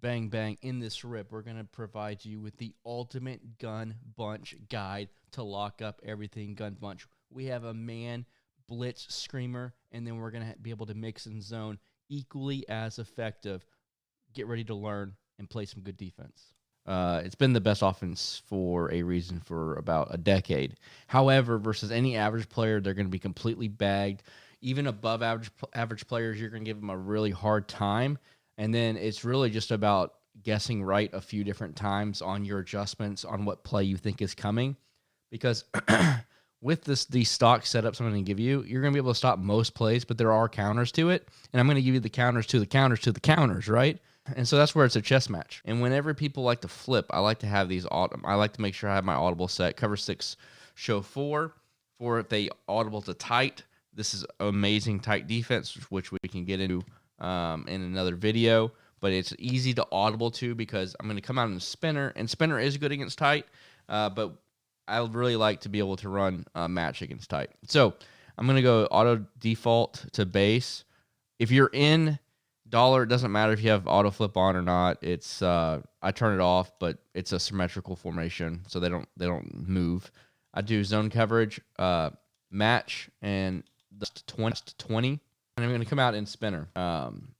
Bang, bang. In this rip, we're going to provide you with the ultimate gun bunch guide to lock up everything gun bunch. We have a man blitz screamer, and then we're going to be able to mix and zone equally as effective. Get ready to learn and play some good defense. It's been the best offense for a reason for about a decade. However, versus any average player, they're going to be completely bagged. Even above average players, you're going to give them a really hard time. And then it's really just about guessing right a few different times on your adjustments on what play you think is coming. Because with these stock setups I'm going to give you, you're going to be able to stop most plays, but there are counters to it. And I'm going to give you the counters to the counters to the counters, right? And so that's where it's a chess match. And whenever people like to flip, I like to have these I like to make sure I have my audible set. Cover 6, show 4. For if they audible to tight, this is amazing tight defense, which we can get into in another video. But it's easy to audible to because I'm going to come out in spinner. And spinner is good against tight, but I really like to be able to run match against tight. So I'm going to go auto default to base. If you're in dollar, it doesn't matter if you have auto flip on or not. It's I turn it off, but it's a symmetrical formation, so they don't move. I do zone coverage, match, and the 20, and I'm going to come out in spinner.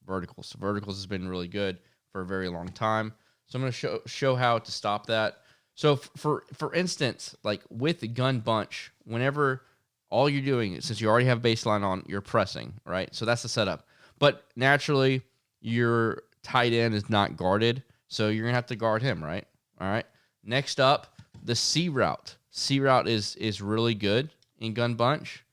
Verticals. Verticals has been really good for a very long time, so I'm going to show how to stop that. So for instance, like with the gun bunch, whenever all you're doing, since you already have baseline on, you're pressing, right? So that's the setup. But naturally, your tight end is not guarded, so you're going to have to guard him, right? All right. Next up, the C route. C route is really good in gun bunch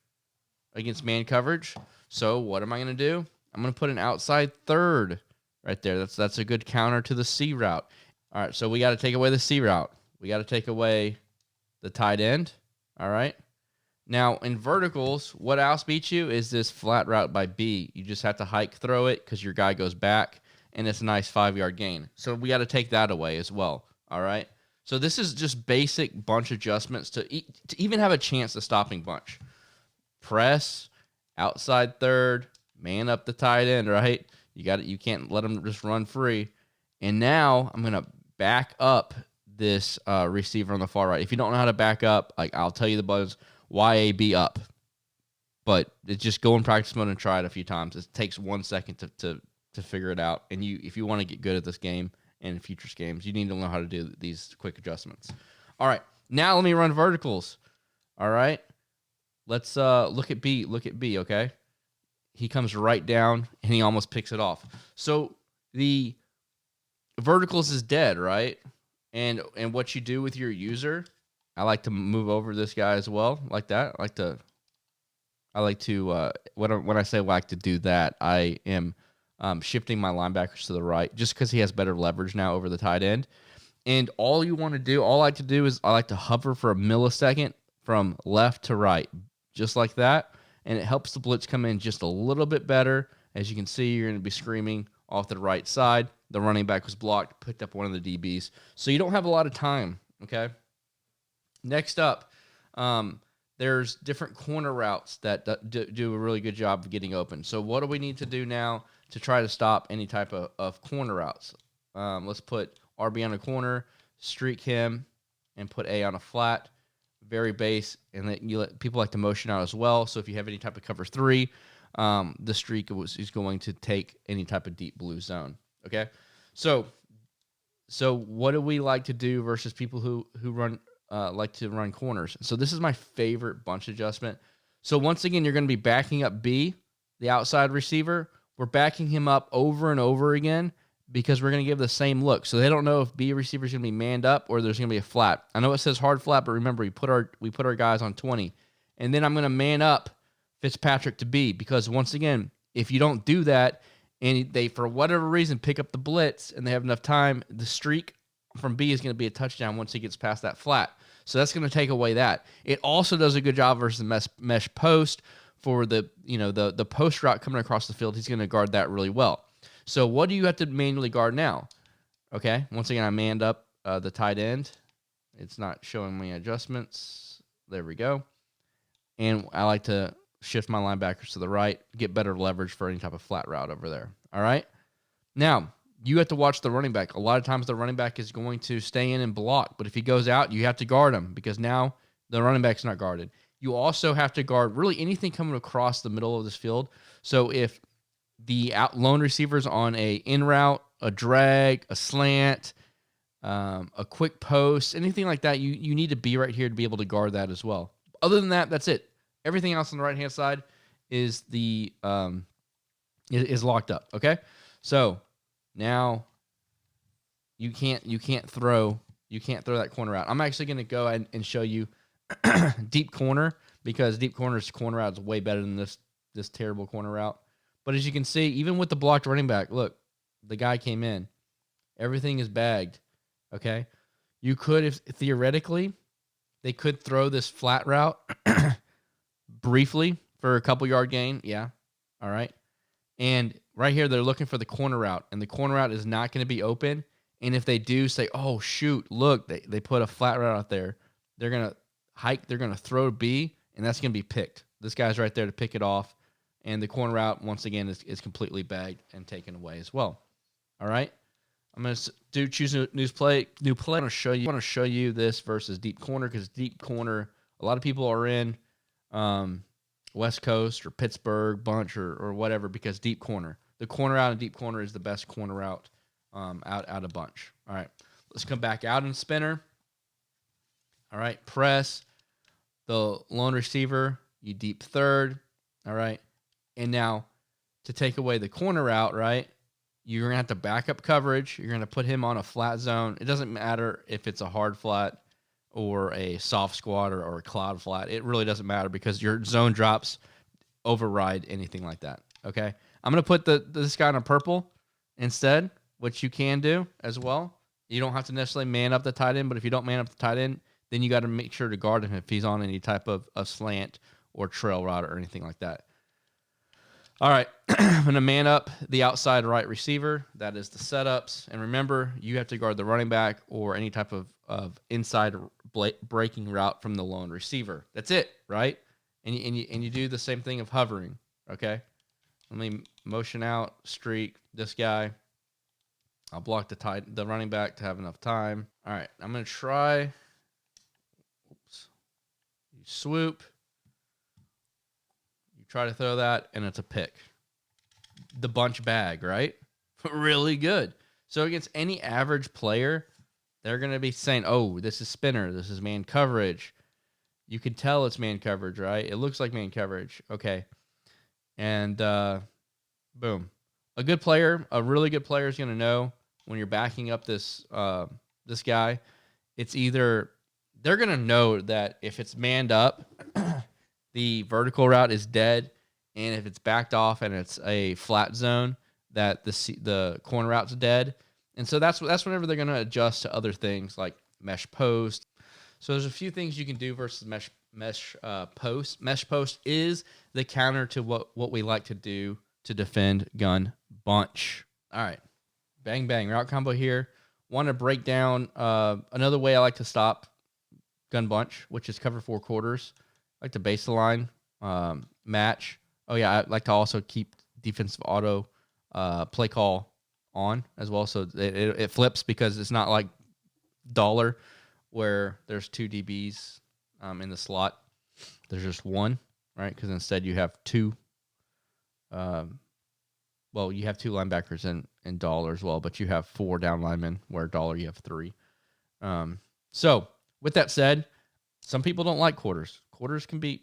against man coverage. So what am I going to do? I'm going to put an outside third right there. That's a good counter to the C route. All right, so we got to take away the C route. We got to take away the tight end, all right? Now, in verticals, what else beats you is this flat route by B. You just have to hike throw it because your guy goes back, and it's a nice 5-yard gain. So we got to take that away as well, all right? So this is just basic bunch adjustments to even have a chance of stopping bunch. Press, outside third, man up the tight end, right? You can't let them just run free. And now I'm going to back up this receiver on the far right. If you don't know how to back up, like I'll tell you the buttons. YAB up, but it's just go in practice mode and try it a few times. It takes 1 second to figure it out. And if you want to get good at this game and future games, you need to know how to do these quick adjustments. All right, now let me run verticals. All right, let's look at B. Look at B. Okay, he comes right down and he almost picks it off. So the verticals is dead, right? And what you do with your user. I like to move over this guy as well, like that. I like to when I say like to do that, I am shifting my linebackers to the right just because he has better leverage now over the tight end. And all I like to do is I like to hover for a millisecond from left to right, just like that. And it helps the blitz come in just a little bit better. As you can see, you're going to be screaming off the right side. The running back was blocked, picked up one of the DBs. So you don't have a lot of time, okay? Next up, there's different corner routes that do a really good job of getting open. So what do we need to do now to try to stop any type of corner routes? Let's put RB on a corner, streak him, and put A on a flat, very base, and then people like to motion out as well. So if you have any type of cover 3, the streak is going to take any type of deep blue zone. Okay, so what do we like to do versus people who run? Like to run corners. So this is my favorite bunch adjustment. So once again, you're going to be backing up B, the outside receiver. We're backing him up over and over again because we're going to give the same look. So they don't know if B receiver is going to be manned up or there's going to be a flat. I know it says hard flat, but remember we put our guys on 20. And then I'm going to man up Fitzpatrick to B because once again, if you don't do that and they for whatever reason pick up the blitz and they have enough time, the streak from B is going to be a touchdown once he gets past that flat. So that's going to take away that. It also does a good job versus the mesh post for the post route coming across the field. He's going to guard that really well. So what do you have to manually guard now? Okay, once again, I manned up the tight end. It's not showing me adjustments. There we go. And I like to shift my linebackers to the right, get better leverage for any type of flat route over there. All right? Now, you have to watch the running back. A lot of times the running back is going to stay in and block, but if he goes out, you have to guard him because now the running back's not guarded. You also have to guard really anything coming across the middle of this field. So if the lone receivers on a in route, a drag, a slant, a quick post, anything like that, you need to be right here to be able to guard that as well. Other than that, that's it. Everything else on the right hand side is is locked up. Okay, so now you can't throw that corner out. I'm actually going to go ahead and show you deep corner because deep corner's corner route is way better than this terrible corner route. But as you can see, even with the blocked running back, look, the guy came in. Everything is bagged. Okay, you could, if theoretically, they could throw this flat route briefly for a couple yard gain. Yeah, all right. And right here, they're looking for the corner route, and the corner route is not going to be open. And if they do say, oh, shoot, look, they put a flat route out there, they're going to hike, they're going to throw B, and that's going to be picked. This guy's right there to pick it off. And the corner route, once again, is completely bagged and taken away as well. All right? I'm going to choose a new play. I want to show you this versus deep corner because deep corner, a lot of people are in West Coast or Pittsburgh bunch or whatever because deep corner. The corner out and deep corner is the best corner out out of bunch. All right, let's come back out and spinner. All right, press the lone receiver. You deep third. All right, and now to take away the corner out, right? You're gonna have to back up coverage. You're gonna put him on a flat zone. It doesn't matter if it's a hard flat or a soft squat or a cloud flat. It really doesn't matter because your zone drops override anything like that. Okay, I'm gonna put this guy on a purple instead, which you can do as well. You don't have to necessarily man up the tight end, but if you don't man up the tight end, then you got to make sure to guard him if he's on any type of slant or trail route or anything like that. All right, I'm going to man up the outside right receiver. That is the setups. And remember, you have to guard the running back or any type of inside breaking route from the lone receiver. That's it, right? And you do the same thing of hovering, okay? Let me motion out, streak this guy. I'll block the running back to have enough time. All right, I'm going to try. Oops. You swoop. Try to throw that, and it's a pick. The bunch bag, right? Really good. So against any average player, they're going to be saying, oh, this is spinner. This is man coverage. You can tell it's man coverage, right? It looks like man coverage. Okay. And boom. A good player, a really good player is going to know when you're backing up this guy, it's either they're going to know that if it's manned up, the vertical route is dead, and if it's backed off and it's a flat zone, that the corner route's dead. And so that's whenever they're going to adjust to other things like mesh post. So there's a few things you can do versus mesh post. Mesh post is the counter to what we like to do to defend gun bunch. All right, bang bang route combo here. Want to break down another way I like to stop gun bunch, which is cover 4 quarters. I like to base the line, match. Oh, yeah, I like to also keep defensive auto play call on as well. So it flips because it's not like dollar where there's 2 DBs in the slot. There's just one, right? Because instead you have 2. Well, you have 2 linebackers in dollar as well, but you have 4 down linemen where dollar you have 3. So with that said, some people don't like quarters. Quarters can be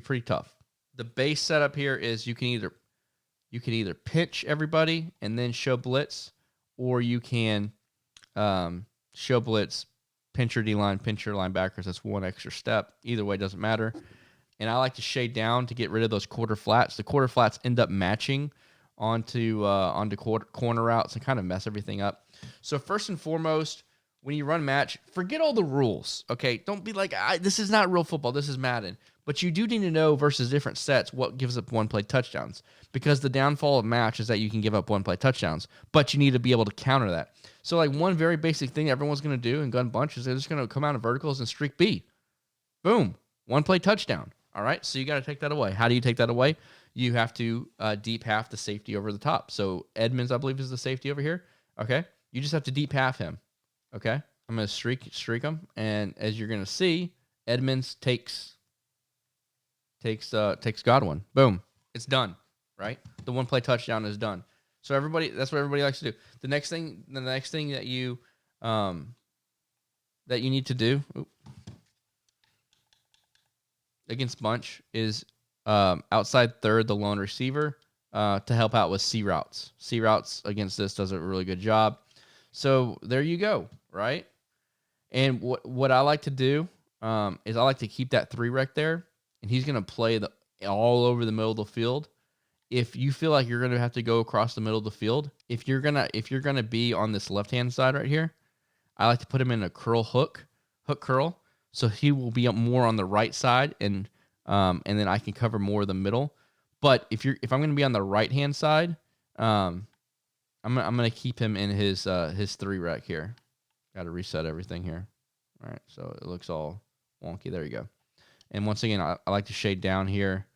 pretty tough. The base setup here is you can either pitch everybody and then show blitz, or you can show blitz, pinch your D-line, pinch your linebackers. That's one extra step. Either way, doesn't matter. And I like to shade down to get rid of those quarter flats. The quarter flats end up matching onto corner routes and kind of mess everything up. So first and foremost, when you run match, forget all the rules, okay? Don't be like, this is not real football. This is Madden. But you do need to know versus different sets what gives up one-play touchdowns, because the downfall of match is that you can give up one-play touchdowns, but you need to be able to counter that. So like one very basic thing everyone's going to do in gun bunch is they're just going to come out of verticals and streak B. Boom. One-play touchdown. All right? So you got to take that away. How do you take that away? you have to deep half the safety over the top. So Edmonds, I believe, is the safety over here. Okay, you just have to deep half him. Okay, I'm gonna streak him, and as you're gonna see, Edmonds takes Godwin. Boom, it's done. Right, the one play touchdown is done. So that's what everybody likes to do. The next thing that you need to do against bunch is outside third, the lone receiver, to help out with C routes. C routes against this does a really good job. So there you go, right? And what I like to do is I like to keep that 3-rec there, and he's gonna play all over the middle of the field. If you feel like you're gonna have to go across the middle of the field, if you're gonna be on this left hand side right here, I like to put him in a hook curl, so he will be up more on the right side, and then I can cover more of the middle. But if I'm gonna be on the right hand side, I'm gonna keep him in his 3-rec here. Got to reset everything here. All right, so it looks all wonky. There you go. And once again, I like to shade down here.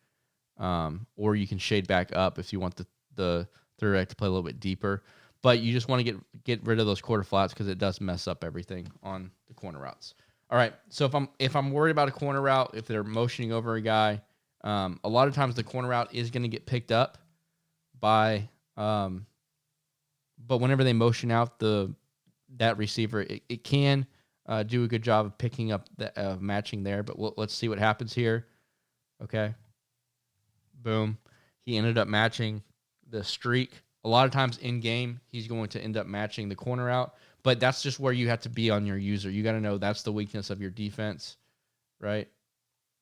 Or you can shade back up if you want the 3-rec to play a little bit deeper. But you just want to get rid of those quarter flats because it does mess up everything on the corner routes. All right, so if I'm worried about a corner route, if they're motioning over a guy, a lot of times the corner route is going to get picked up by, but whenever they motion out that receiver, it can do a good job of picking up matching there. But let's see what happens here. Okay. Boom. He ended up matching the streak. A lot of times in game, he's going to end up matching the corner out, but that's just where you have to be on your user. You got to know that's the weakness of your defense, right?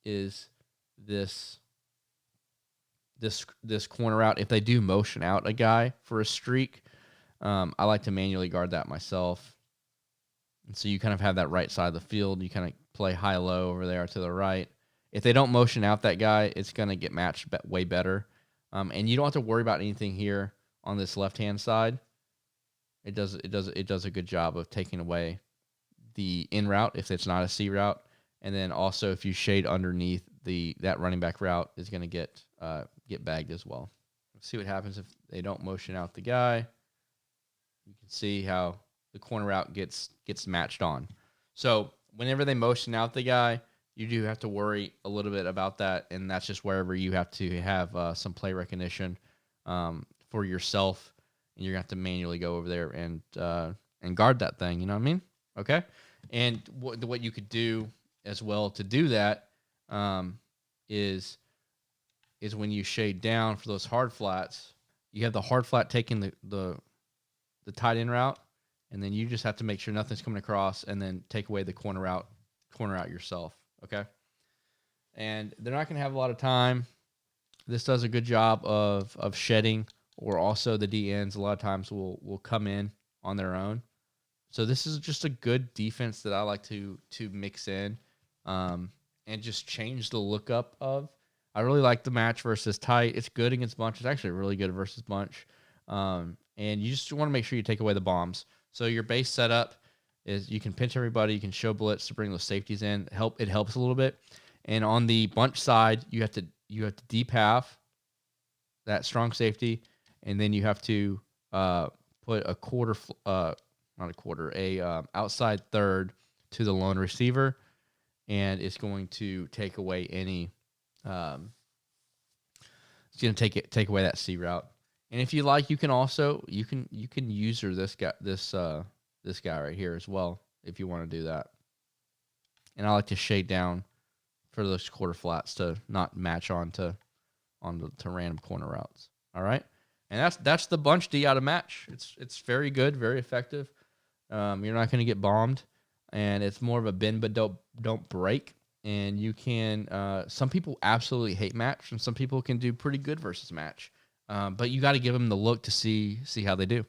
Is this corner out. If they do motion out a guy for a streak, I like to manually guard that myself. And so you kind of have that right side of the field. You kind of play high-low over there to the right. If they don't motion out that guy, it's going to get matched way better. And you don't have to worry about anything here on this left-hand side. It does a good job of taking away the in route if it's not a C route. And then also if you shade underneath, that running back route is going to get bagged as well. Let's see what happens if they don't motion out the guy. You can see how the corner route gets matched on. So whenever they motion out the guy, you do have to worry a little bit about that, and that's just wherever you have to have some play recognition for yourself, and you're going to have to manually go over there and guard that thing, you know what I mean? Okay? And what you could do as well to do that is when you shade down for those hard flats, you have the hard flat taking the tight end route, and then you just have to make sure nothing's coming across, and then take away the corner out yourself. Okay, and they're not going to have a lot of time. This does a good job of shedding, or also the DNs a lot of times will come in on their own. So this is just a good defense that I like to mix in, and just change the lookup of. I really like the match versus tight. It's good against bunch. It's actually really good versus bunch. And you just want to make sure you take away the bombs. So your base setup is you can pinch everybody, you can show blitz to bring those safeties in. It helps a little bit. And on the bunch side, you have to deep half that strong safety, and then you have to put a outside third to the lone receiver, and it's going to take away any. It's going to take away that C route. And if you like, you can also you can user this guy right here as well if you want to do that. And I like to shade down for those quarter flats to not match onto random corner routes. All right, and that's the bunch D out of match. It's very good, very effective. You're not going to get bombed, and it's more of a bend but don't break. And you can some people absolutely hate match, and some people can do pretty good versus match. But you got to give them the look to see how they do.